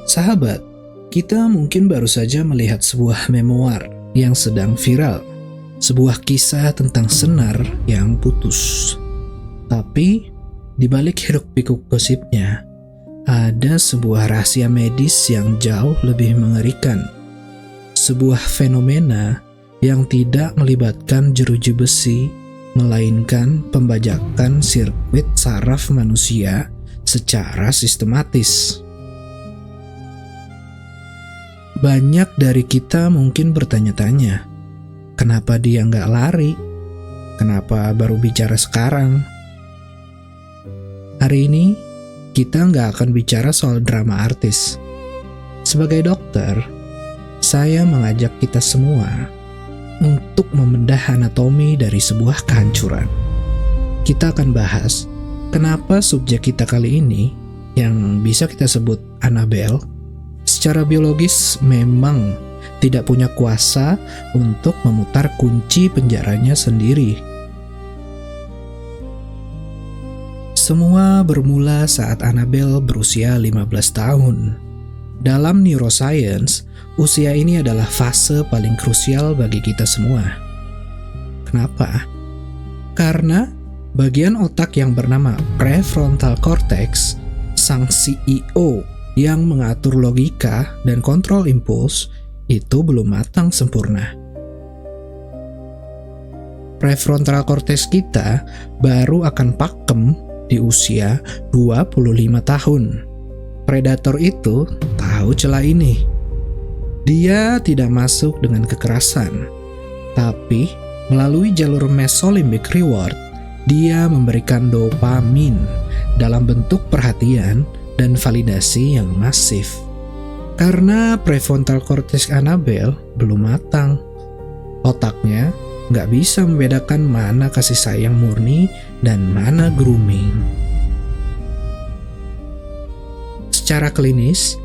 Sahabat, kita mungkin baru saja melihat sebuah memoir yang sedang viral. Sebuah kisah tentang senar yang putus. Tapi, di balik hiruk-pikuk gosipnya, ada sebuah rahasia medis yang jauh lebih mengerikan. Sebuah fenomena yang tidak melibatkan jeruji besi, melainkan pembajakan sirkuit saraf manusia secara sistematis. Banyak dari kita mungkin bertanya-tanya, kenapa dia nggak lari? Kenapa baru bicara sekarang? Hari ini, kita nggak akan bicara soal drama artis. Sebagai dokter, saya mengajak kita semua untuk membedah anatomi dari sebuah kehancuran. Kita akan bahas kenapa subjek kita kali ini, yang bisa kita sebut Annabelle, secara biologis memang tidak punya kuasa untuk memutar kunci penjaranya sendiri. Semua bermula saat Annabelle berusia 15 tahun. Dalam neuroscience, usia ini adalah fase paling krusial bagi kita semua. Kenapa? Karena bagian otak yang bernama prefrontal cortex, sang CEO yang mengatur logika dan kontrol impuls, itu belum matang sempurna. Prefrontal cortex kita baru akan pakem di usia 25 tahun. Predator itu tahu celah ini. Dia tidak masuk dengan kekerasan, tapi melalui jalur mesolimbic reward, dia memberikan dopamin dalam bentuk perhatian dan validasi yang masif. Karena prefrontal cortex Annabelle belum matang, otaknya nggak bisa membedakan mana kasih sayang murni dan mana grooming. Secara klinis,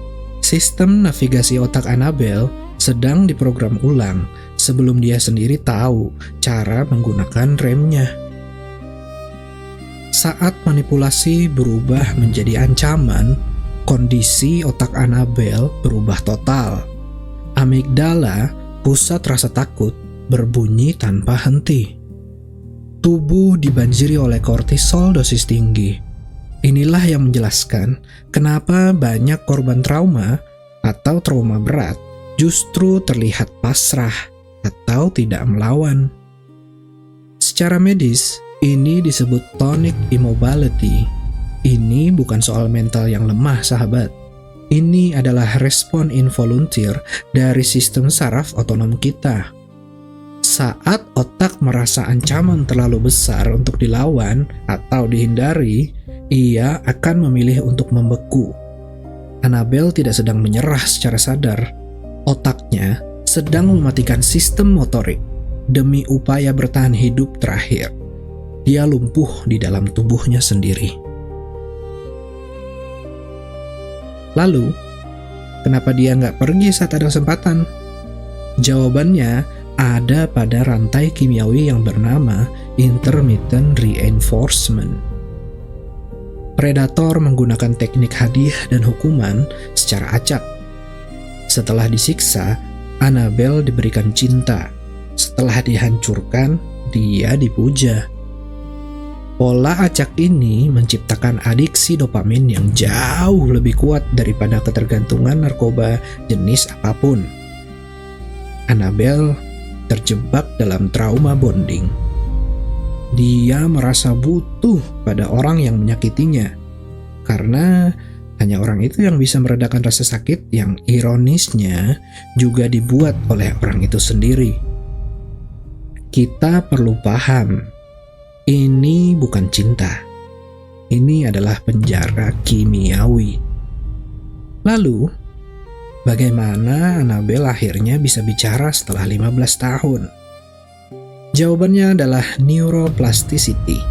sistem navigasi otak Annabelle sedang diprogram ulang sebelum dia sendiri tahu cara menggunakan remnya. Saat manipulasi berubah menjadi ancaman, kondisi otak Annabelle berubah total. Amigdala, pusat rasa takut, berbunyi tanpa henti. Tubuh dibanjiri oleh kortisol dosis tinggi. Inilah yang menjelaskan kenapa banyak korban trauma atau trauma berat justru terlihat pasrah atau tidak melawan. Secara medis, ini disebut tonic immobility. Ini bukan soal mental yang lemah, sahabat. Ini adalah respon involunteer dari sistem saraf otonom kita. Saat otak merasa ancaman terlalu besar untuk dilawan atau dihindari, ia akan memilih untuk membeku. Annabelle tidak sedang menyerah secara sadar. Otaknya sedang mematikan sistem motorik demi upaya bertahan hidup terakhir. Dia lumpuh di dalam tubuhnya sendiri. Lalu, kenapa dia nggak pergi saat ada kesempatan? Jawabannya ada pada rantai kimiawi yang bernama intermittent reinforcement. Predator menggunakan teknik hadiah dan hukuman secara acak. Setelah disiksa, Annabelle diberikan cinta. Setelah dihancurkan, dia dipuja. Pola acak ini menciptakan adiksi dopamin yang jauh lebih kuat daripada ketergantungan narkoba jenis apapun. Annabelle terjebak dalam trauma bonding. Dia merasa butuh pada orang yang menyakitinya, karena hanya orang itu yang bisa meredakan rasa sakit yang ironisnya juga dibuat oleh orang itu sendiri. Kita perlu paham, ini bukan cinta. Ini adalah penjara kimiawi. Lalu, bagaimana Annabelle akhirnya bisa bicara setelah 15 tahun? Jawabannya adalah neuroplasticity.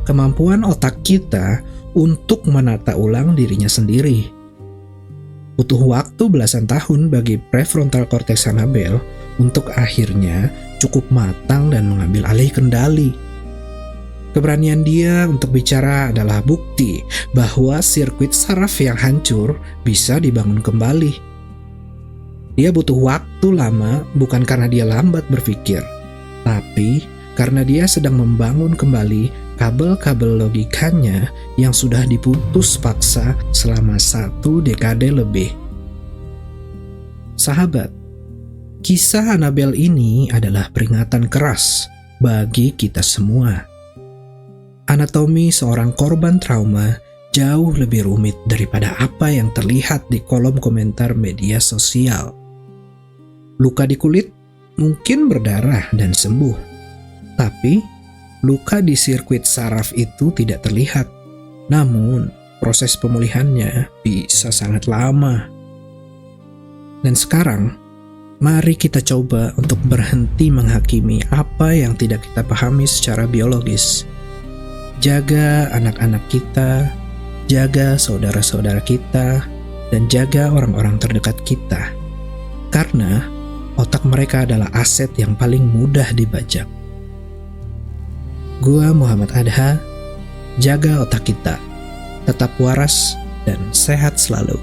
Kemampuan otak kita untuk menata ulang dirinya sendiri. Butuh waktu belasan tahun bagi prefrontal cortex Annabelle untuk akhirnya cukup matang dan mengambil alih kendali. Keberanian dia untuk bicara adalah bukti bahwa sirkuit saraf yang hancur bisa dibangun kembali. Dia butuh waktu lama bukan karena dia lambat berpikir, tapi karena dia sedang membangun kembali kabel-kabel logikanya yang sudah diputus paksa selama 1 dekade lebih. Sahabat, kisah Annabelle ini adalah peringatan keras bagi kita semua. Anatomi seorang korban trauma jauh lebih rumit daripada apa yang terlihat di kolom komentar media sosial. Luka di kulit mungkin berdarah dan sembuh, tapi luka di sirkuit saraf itu tidak terlihat. Namun, proses pemulihannya bisa sangat lama. Dan sekarang, mari kita coba untuk berhenti menghakimi apa yang tidak kita pahami secara biologis. Jaga anak-anak kita, jaga saudara-saudara kita, dan jaga orang-orang terdekat kita. Karena otak mereka adalah aset yang paling mudah dibajak. Gua Muhammad Adha, jaga otak kita, tetap waras dan sehat selalu.